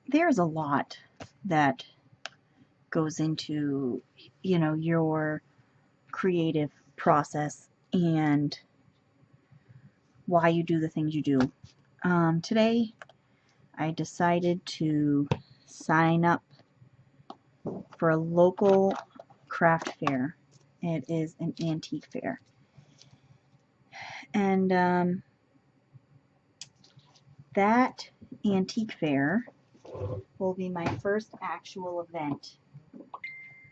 there's a lot that goes into, you know, your creative process and why you do the things you do. Today I decided to sign up for a local craft fair. It is an antique fair. And that antique fair will be my first actual event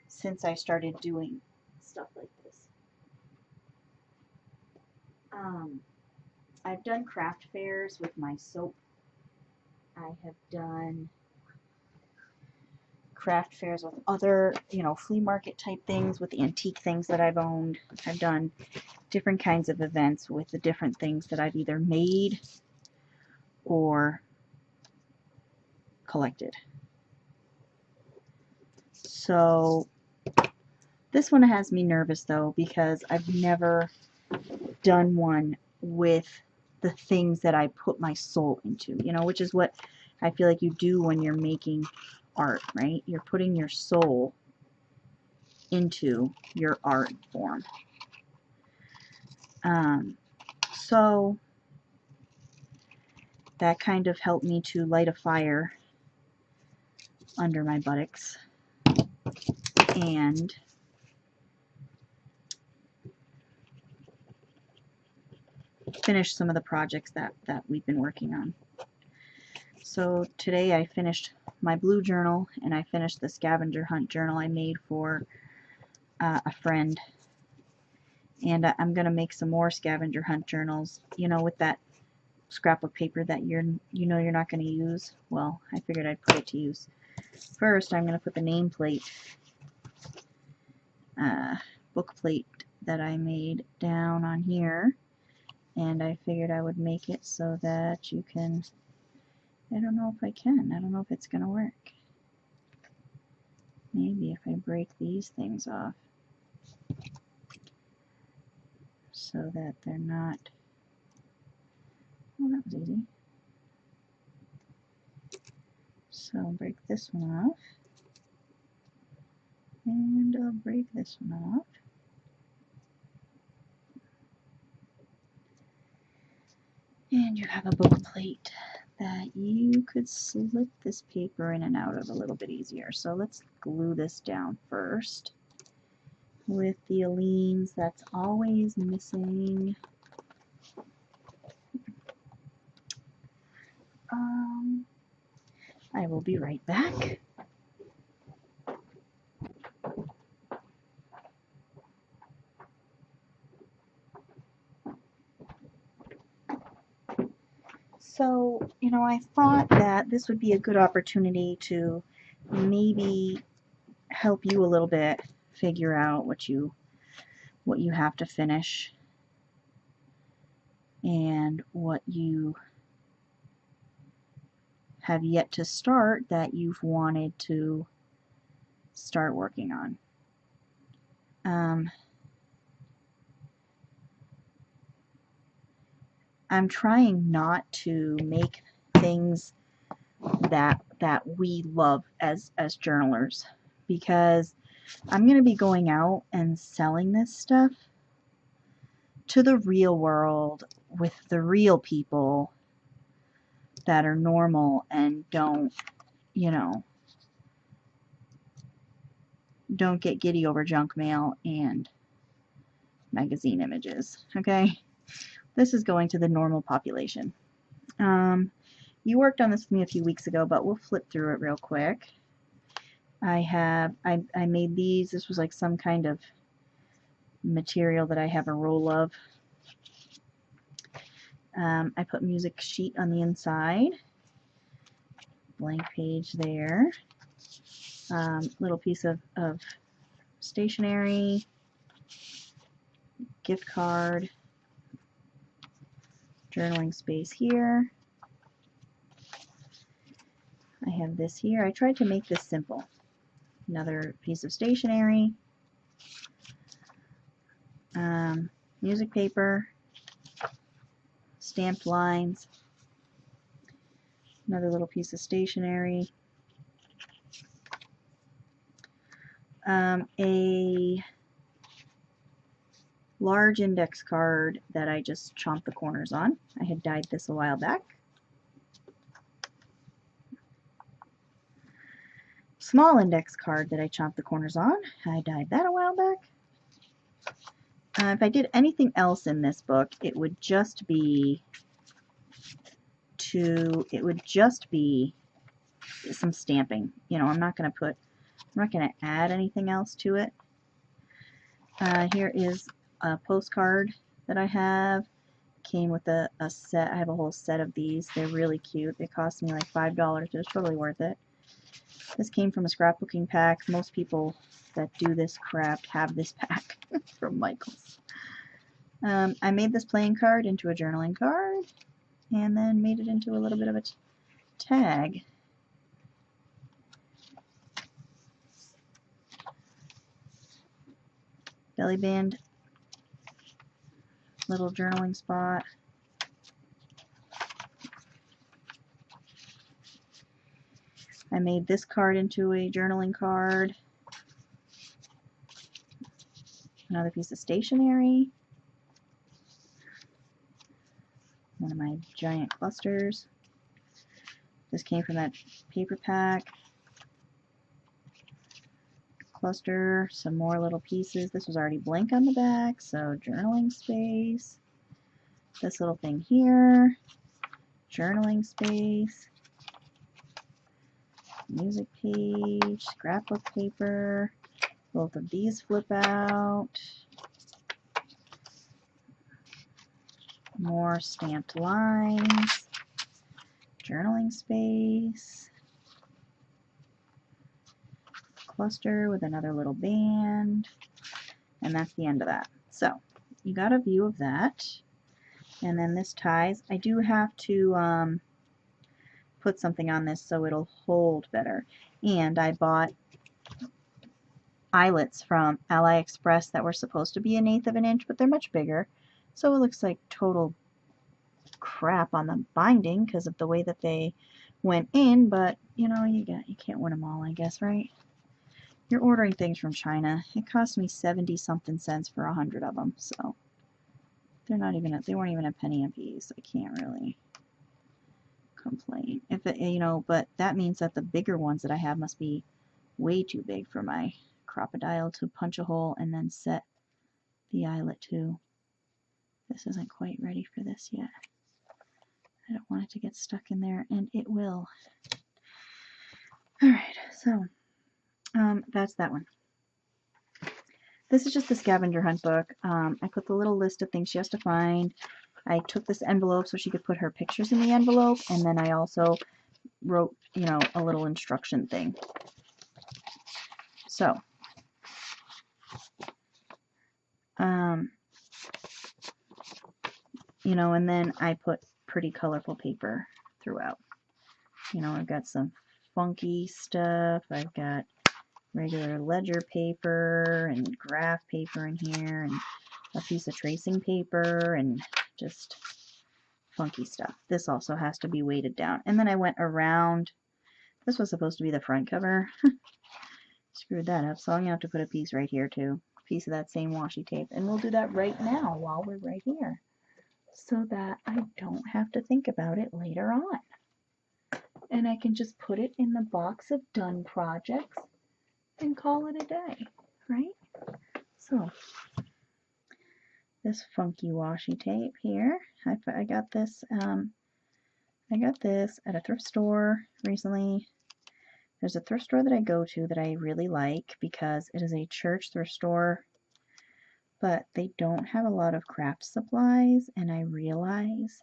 since I started doing stuff like this. I've done craft fairs with my soap. I have done craft fairs with other, you know, flea market type things with antique things that I've owned. I've done different kinds of events with the different things that I've either made or collected. So this one has me nervous though, because I've never done one with the things that I put my soul into, you know, which is what I feel like you do when you're making art, right? You're putting your soul into your art form. So that kind of helped me to light a fire under my buttocks and finish some of the projects that we've been working on. So today I finished my blue journal and I finished the scavenger hunt journal I made for a friend, and I'm gonna make some more scavenger hunt journals, you know, with that scrap of paper that you're not going to use. Well, I figured I'd put it to use. First, I'm going to put the nameplate, book plate that I made down on here, and I figured I would make it so that you can, I don't know if I can, I don't know if it's going to work. Maybe if I break these things off so that they're not, well, that was easy. So I'll break this one off, and I'll break this one off. And you have a book plate that you could slip this paper in and out of a little bit easier. So let's glue this down first with the Aleene's that's always missing. I will be right back. So, you know, I thought that this would be a good opportunity to maybe help you a little bit figure out what you have to finish and what you have yet to start that you've wanted to start working on. I'm trying not to make things that we love as journalers, because I'm going to be going out and selling this stuff to the real world with the real people that are normal and don't, you know, don't get giddy over junk mail and magazine images, okay? This is going to the normal population. You worked on this with me a few weeks ago, but we'll flip through it real quick. I made these. This was like some kind of material that I have a roll of. I put music sheet on the inside. Blank page there. Little piece of stationery. Gift card. Journaling space here. I have this here. I tried to make this simple. Another piece of stationery. Music paper. Stamped lines. Another little piece of stationery. A large index card that I just chomped the corners on. I had dyed this a while back. Small index card that I chomped the corners on. I dyed that a while back. If I did anything else in this book, it would just be some stamping. You know, I'm not going to add anything else to it. Here is a postcard that I have. Came with a set. I have a whole set of these. They're really cute. They cost me like $5. It was totally worth it. This came from a scrapbooking pack. Most people that do this craft have this pack from Michaels. I made this playing card into a journaling card and then made it into a little bit of a tag. Belly band, little journaling spot. I made this card into a journaling card. Another piece of stationery. One of my giant clusters. This came from that paper pack. Cluster, some more little pieces. This was already blank on the back, so journaling space. This little thing here, journaling space. Music page, scrapbook paper. Both of these flip out. More stamped lines. Journaling space. Cluster with another little band. And that's the end of that. So, you got a view of that. And then this ties. I do have to put something on this so it'll hold better. And I bought eyelets from AliExpress that were supposed to be 1/8 of an inch, but they're much bigger. So it looks like total crap on the binding because of the way that they went in, but you know, you can't win them all, I guess, right? You're ordering things from China. It cost me 70 something cents for 100 of them, so they weren't even a penny a piece. I can't really complain. If it, you know, but that means that the bigger ones that I have must be way too big for my crocodile to punch a hole and then set the eyelet to. This isn't quite ready for this yet. I don't want it to get stuck in there, and it will. Alright, so that's that one. This is just the scavenger hunt book. I put the little list of things she has to find. I took this envelope so she could put her pictures in the envelope, and then I also wrote, you know, a little instruction thing. So, you know, and then I put pretty colorful paper throughout. You know, I've got some funky stuff. I've got regular ledger paper and graph paper in here and a piece of tracing paper and just funky stuff. This also has to be weighted down. And then I went around. This was supposed to be the front cover. Screwed that up, so I'm going to have to put a piece right here too. A piece of that same washi tape. And we'll do that right now while we're right here, so that I don't have to think about it later on. And I can just put it in the box of done projects and call it a day, right? So, this funky washi tape here, I got this at a thrift store recently. There's a thrift store that I go to that I really like because it is a church thrift store, but they don't have a lot of craft supplies, and I realize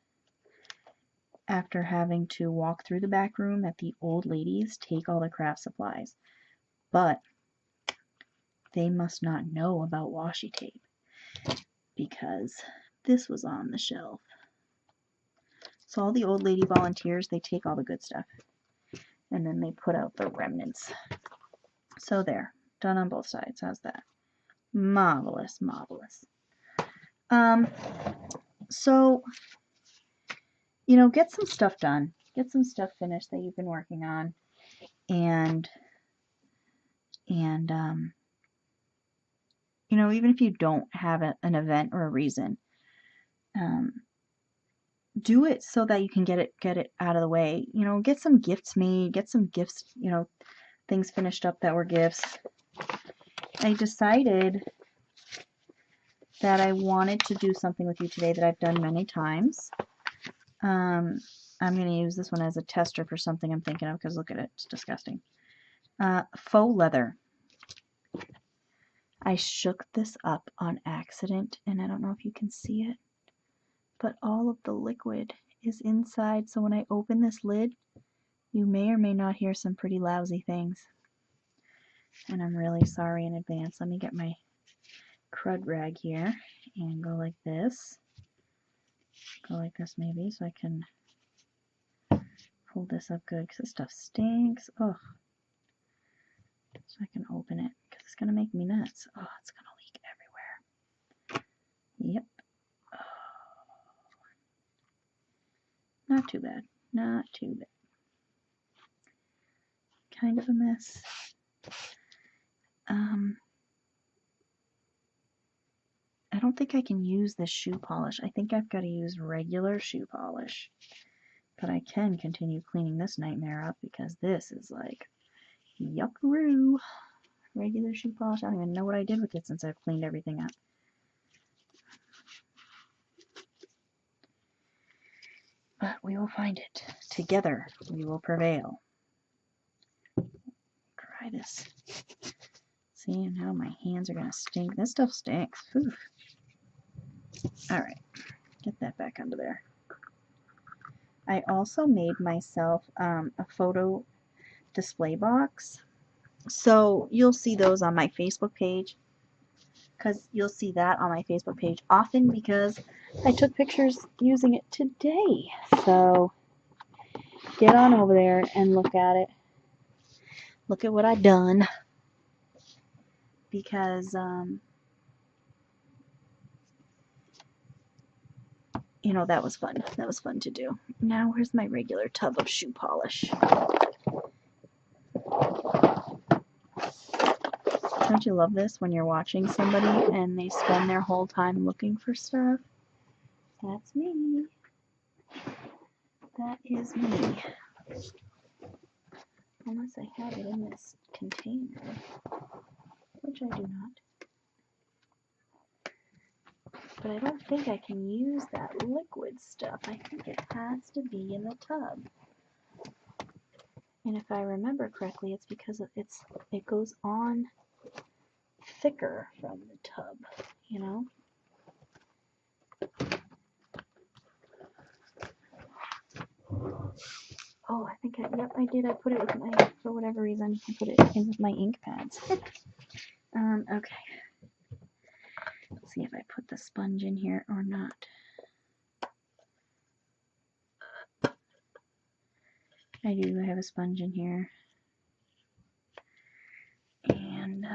after having to walk through the back room that the old ladies take all the craft supplies, but they must not know about washi tape because this was on the shelf. So all the old lady volunteers, they take all the good stuff and then they put out the remnants. So there, done on both sides. How's that? Marvelous, marvelous. So, you know, get some stuff done. Get some stuff finished that you've been working on. And you know, even if you don't have an event or a reason, do it so that you can get it out of the way. You know, get some gifts made, get some gifts, you know, things finished up that were gifts. I decided that I wanted to do something with you today that I've done many times. I'm going to use this one as a tester for something I'm thinking of, because look at it, it's disgusting. Faux leather. I shook this up on accident, and I don't know if you can see it, but all of the liquid is inside, so when I open this lid, you may or may not hear some pretty lousy things. And I'm really sorry in advance. Let me get my crud rag here and go like this. Go like this maybe, so I can hold this up good, because this stuff stinks. Ugh. So I can open it, because it's going to make me nuts. Oh, it's going to leak everywhere. Yep. Oh. Not too bad. Not too bad. Kind of a mess. I don't think I can use this shoe polish. I think I've got to use regular shoe polish. But I can continue cleaning this nightmare up, because this is like yuckaroo. Regular shoe polish. I don't even know what I did with it since I've cleaned everything up. But we will find it. Together we will prevail. Try this. See, now my hands are going to stink. This stuff stinks. Oof. Alright, get that back under there. I also made myself a photo display box. So you'll see those on my Facebook page. Because you'll see that on my Facebook page often, because I took pictures using it today. So get on over there and look at it. Look at what I've done. Because, you know, that was fun. That was fun to do. Now, where's my regular tub of shoe polish? Don't you love this when you're watching somebody and they spend their whole time looking for stuff? That's me. That is me. Unless I have it in this container, which I do not. But I don't think I can use that liquid stuff. I think it has to be in the tub. And if I remember correctly, it's because it goes on thicker from the tub, you know? Oh, I think yep, I did. I put it with for whatever reason, I put it in with my ink pads. Okay. Let's see if I put the sponge in here or not. I do have a sponge in here. And,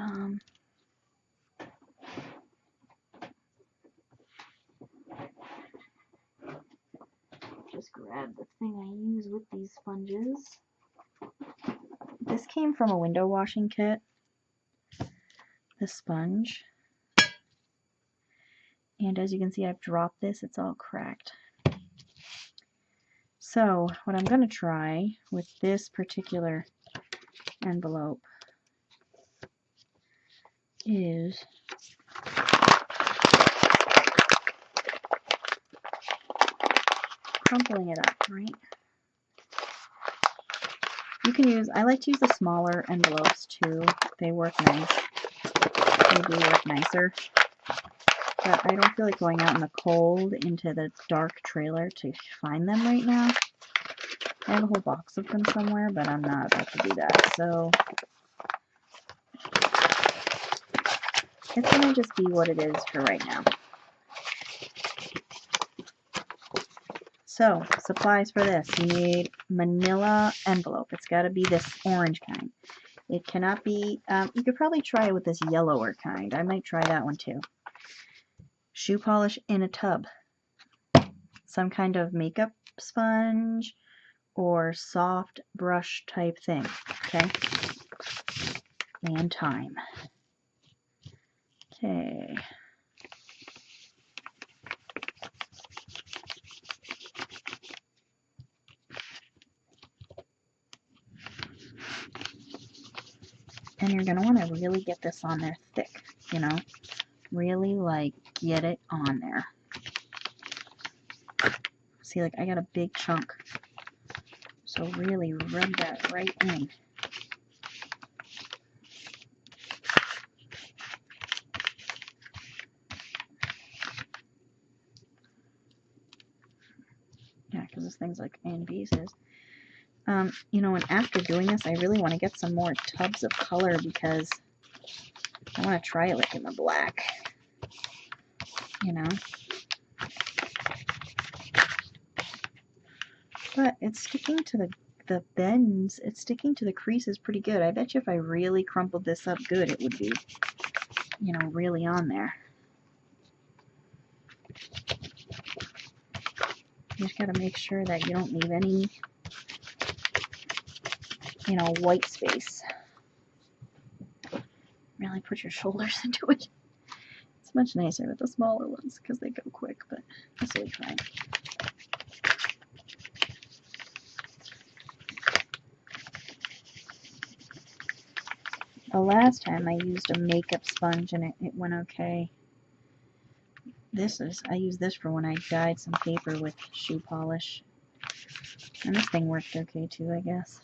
just grab the thing I use with these sponges. This came from a window washing kit. This sponge. And as you can see, I've dropped this. It's all cracked. So what I'm going to try with this particular envelope is crumpling it up, right? You can use, I like to use the smaller envelopes too. They work nice. They do work nicer. But I don't feel like going out in the cold into the dark trailer to find them right now. I have a whole box of them somewhere, but I'm not about to do that. So it's going to just be what it is for right now. So, supplies for this. You need manila envelope. It's got to be this orange kind. It cannot be, you could probably try it with this yellower kind. I might try that one too. Shoe polish in a tub. Some kind of makeup sponge or soft brush type thing. Okay? And time. Okay. And you're going to want to really get this on there thick, you know, really like get it on there. See, like I got a big chunk, so really rub that right in. Yeah, because this thing's like in pieces. You know, and after doing this, I really want to get some more tubs of color because I want to try it like in the black, you know. But it's sticking to the bends, it's sticking to the creases pretty good. I bet you if I really crumpled this up good, it would be, you know, really on there. You just got to make sure that you don't leave any, you know, white space. Really put your shoulders into it. It's much nicer with the smaller ones because they go quick, but this will be fine. The last time I used a makeup sponge and it went okay. I used this for when I dyed some paper with shoe polish. And this thing worked okay too, I guess.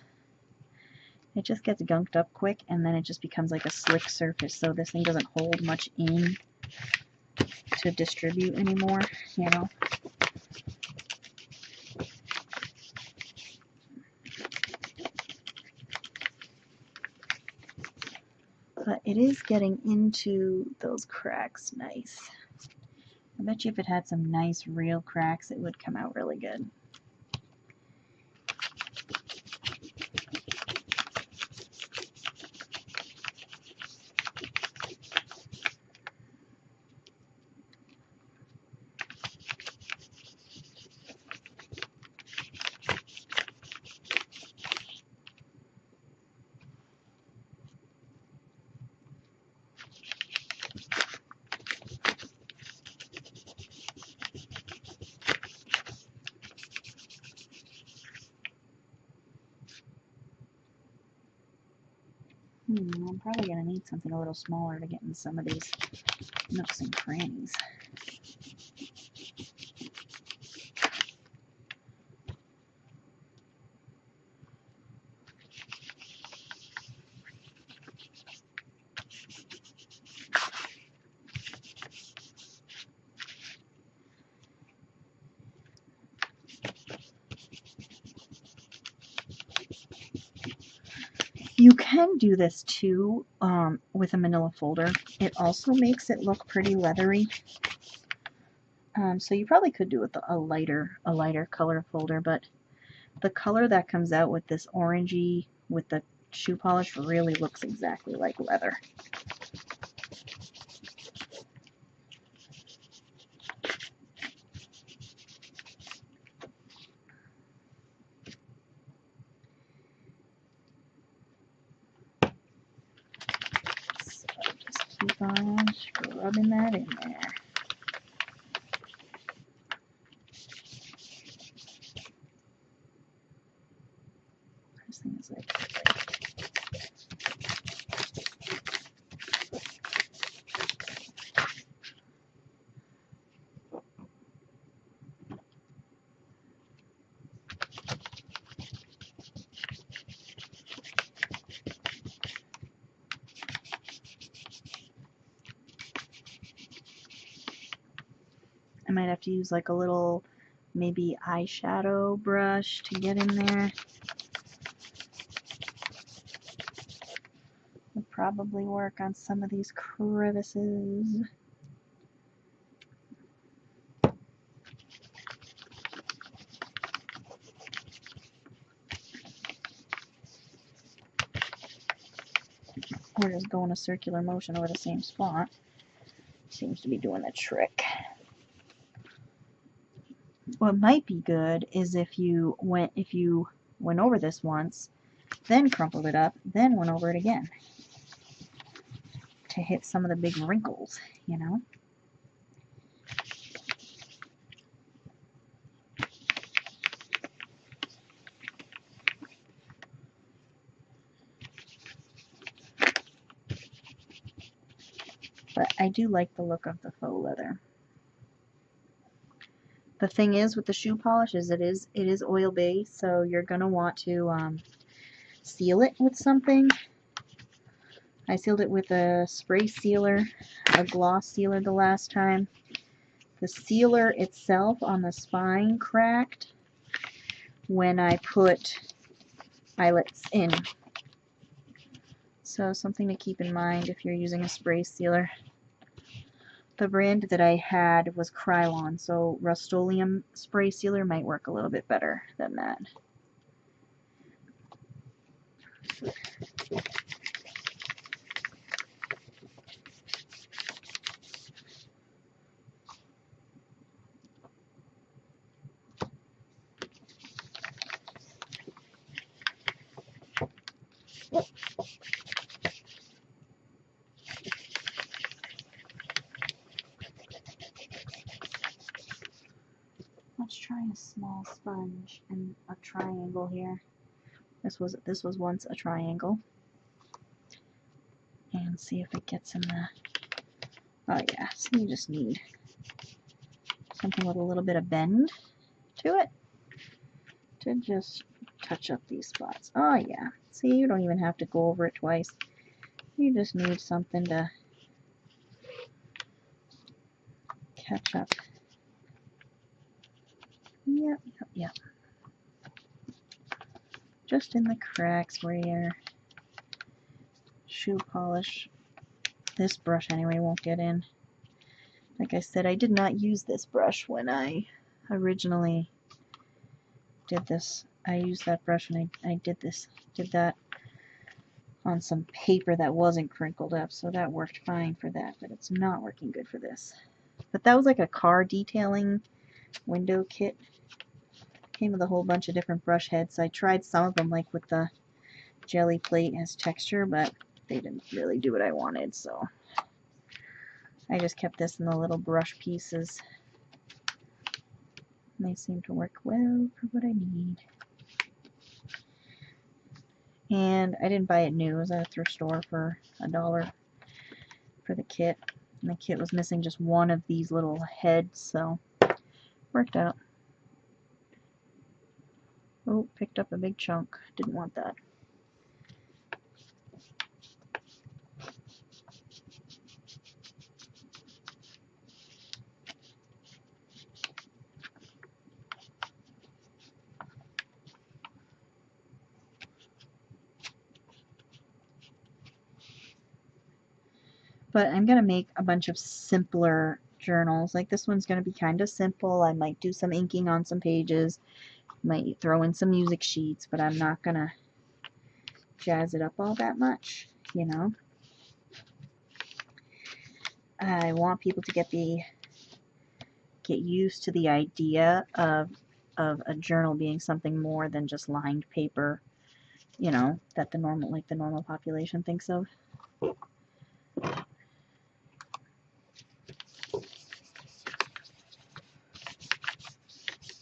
It just gets gunked up quick and then it just becomes like a slick surface, so this thing doesn't hold much in to distribute anymore, you know. But it is getting into those cracks nice. I bet you if it had some nice real cracks, it would come out really good. I'm probably going to need something a little smaller to get in some of these nooks and crannies. You can do this too with a manila folder. It also makes it look pretty leathery. So you probably could do it with a lighter color folder, but the color that comes out with this orangey with the shoe polish really looks exactly like leather. So just keep on scrubbing that in there. This thing is like I might have to use like a little maybe eyeshadow brush to get in there. Would probably work on some of these crevices. Or just go in a circular motion over the same spot. Seems to be doing the trick. What might be good is if you went over this once, then crumpled it up, then went over it again. to hit some of the big wrinkles, you know. But I do like the look of the faux leather. The thing is with the shoe polish is it is oil based, so you're gonna want to seal it with something. I sealed it with a spray sealer, a gloss sealer the last time. The sealer itself on the spine cracked when I put eyelets in. So something to keep in mind if you're using a spray sealer. The brand that I had was Krylon, so Rust-Oleum spray sealer might work a little bit better than that. Let's try a small sponge and a triangle here. This was once a triangle. And see if it gets in the... Oh yeah, so you just need something with a little bit of bend to it to just touch up these spots. Oh yeah, see, you don't even have to go over it twice. You just need something to catch up. Yep. Just in the cracks where your shoe polish, this brush anyway, won't get in. Like I said, I did not use this brush when I originally did this. I used that brush when I did that on some paper that wasn't crinkled up, so that worked fine for that, but it's not working good for this. But that was like a car detailing window kit. Came with a whole bunch of different brush heads. I tried some of them, like with the jelly plate as texture, but they didn't really do what I wanted, so I just kept this in the little brush pieces. And they seem to work well for what I need. And I didn't buy it new. It was at a thrift store for $1 for the kit. And the kit was missing just one of these little heads, so worked out. Oh, picked up a big chunk. Didn't want that. But I'm going to make a bunch of simpler journals. Like this one's going to be kind of simple. I might do some inking on some pages. Might throw in some music sheets, but I'm not going to jazz it up all that much, you know. I want people to get used to the idea of a journal being something more than just lined paper, you know, that the normal population thinks of.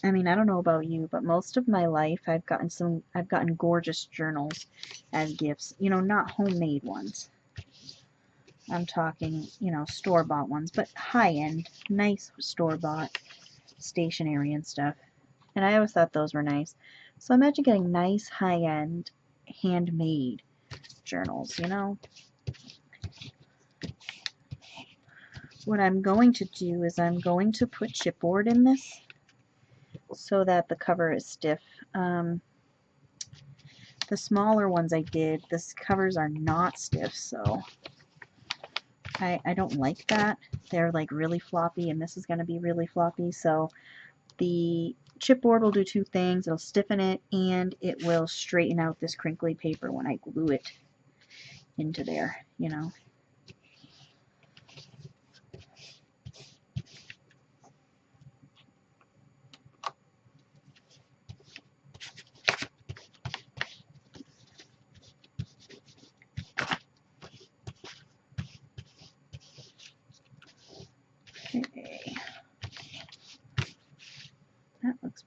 I mean, I don't know about you, but most of my life I've gotten gorgeous journals as gifts. You know, not homemade ones. I'm talking, you know, store-bought ones, but high-end, nice store-bought stationery and stuff. And I always thought those were nice. So imagine getting nice, high-end, handmade journals, you know. What I'm going to do is I'm going to put chipboard in this so that the cover is stiff. The smaller ones I did, the covers are not stiff, so I don't like that. They're like really floppy, and this is going to be really floppy, so the chipboard will do two things. It'll stiffen it, and it will straighten out this crinkly paper when I glue it into there, you know.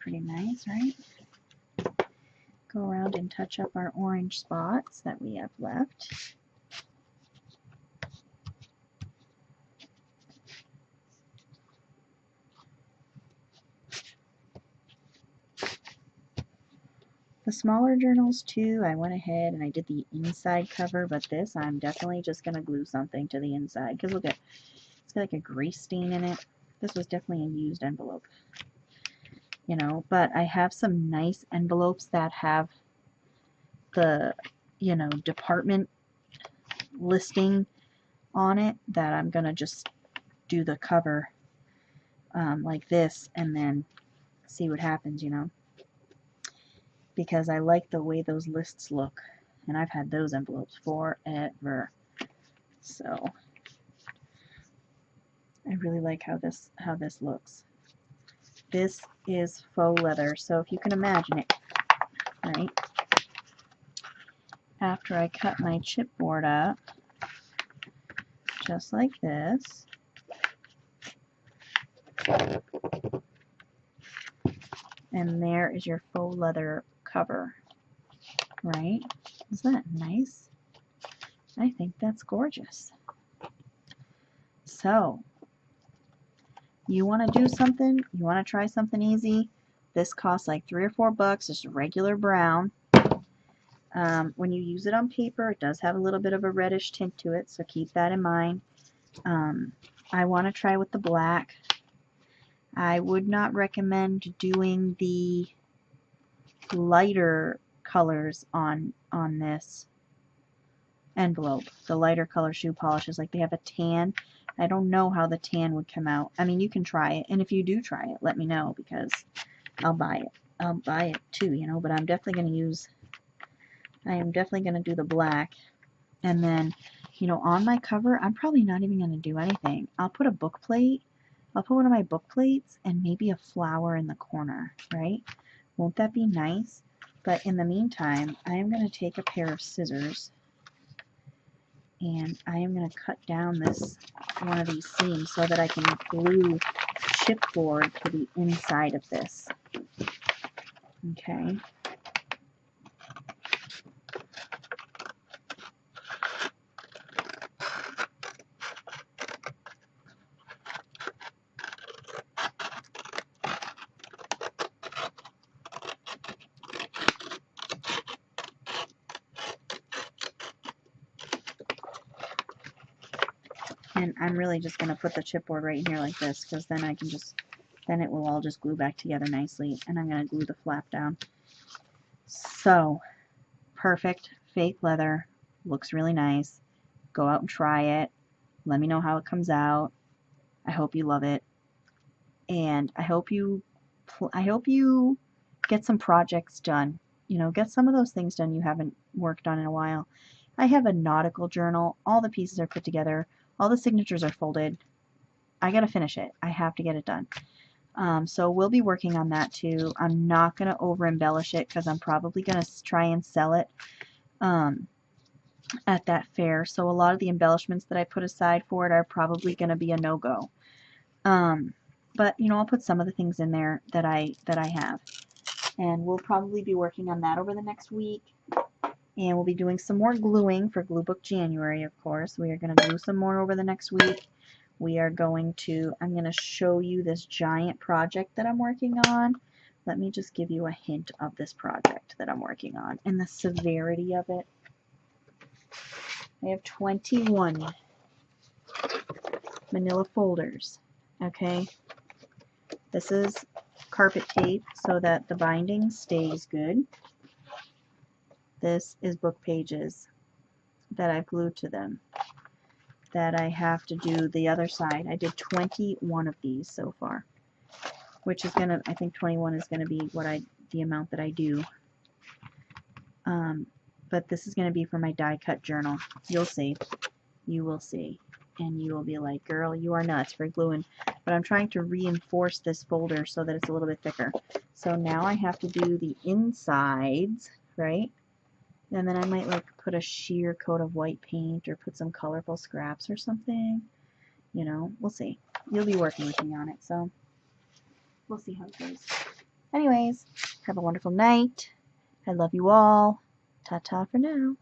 pretty nice, right? Go around and touch up our orange spots that we have left. The smaller journals too, I went ahead and I did the inside cover, but this I'm definitely just going to glue something to the inside because look at, it's got like a grease stain in it. This was definitely a used envelope, you know, but I have some nice envelopes that have the, you know, department listing on it that I'm going to just do the cover like this and then see what happens, you know. Because I like the way those lists look, and I've had those envelopes forever. So I really like how this looks. This is faux leather, so if you can imagine it, right? After I cut my chipboard up, just like this, and there is your faux leather cover, right? Isn't that nice? I think that's gorgeous. So, you want to do something, you want to try something easy, this costs like $3 or $4, just regular brown. When you use it on paper, it does have a little bit of a reddish tint to it, so keep that in mind. I want to try with the black. I would not recommend doing the lighter colors on this envelope. The lighter color shoe polishes, like they have a tan. I don't know how the tan would come out. I mean, you can try it, and if you do try it, let me know because I'll buy it. I'll buy it too, you know, but I'm definitely going to use, I am definitely going to do the black. And then, you know, on my cover, I'm probably not even going to do anything. I'll put a book plate. I'll put one of my book plates and maybe a flower in the corner, right? Won't that be nice? But in the meantime, I am going to take a pair of scissors and I am going to cut down this one of these seams so that I can glue chipboard to the inside of this. Okay. And I'm really just going to put the chipboard right in here like this because then I can just, then it will all just glue back together nicely. And I'm going to glue the flap down. So, perfect fake leather. Looks really nice. Go out and try it. Let me know how it comes out. I hope you love it. And I hope you get some projects done. You know, get some of those things done you haven't worked on in a while. I have a nautical journal. All the pieces are put together. All the signatures are folded. I gotta finish it. I have to get it done. So we'll be working on that too. I'm not gonna over embellish it because I'm probably gonna try and sell it at that fair. So a lot of the embellishments that I put aside for it are probably gonna be a no-go. But you know, I'll put some of the things in there that I have, and we'll probably be working on that over the next week. And we'll be doing some more gluing for Glue Book January, of course. We are going to glue some more over the next week. We are going to, I'm going to show you this giant project that I'm working on. Let me just give you a hint of this project that I'm working on and the severity of it. I have 21 manila folders, okay? This is carpet tape so that the binding stays good. This is book pages that I've glued to them that I have to do the other side. I did 21 of these so far, which is gonna, I think 21 is gonna be what the amount that I do. But this is gonna be for my die cut journal. You'll see. You will see. And you will be like, girl, you are nuts for gluing. But I'm trying to reinforce this folder so that it's a little bit thicker. So now I have to do the insides, right? And then I might like put a sheer coat of white paint or put some colorful scraps or something. You know, we'll see. You'll be working with me on it, so we'll see how it goes. Anyways, have a wonderful night. I love you all. Ta-ta for now.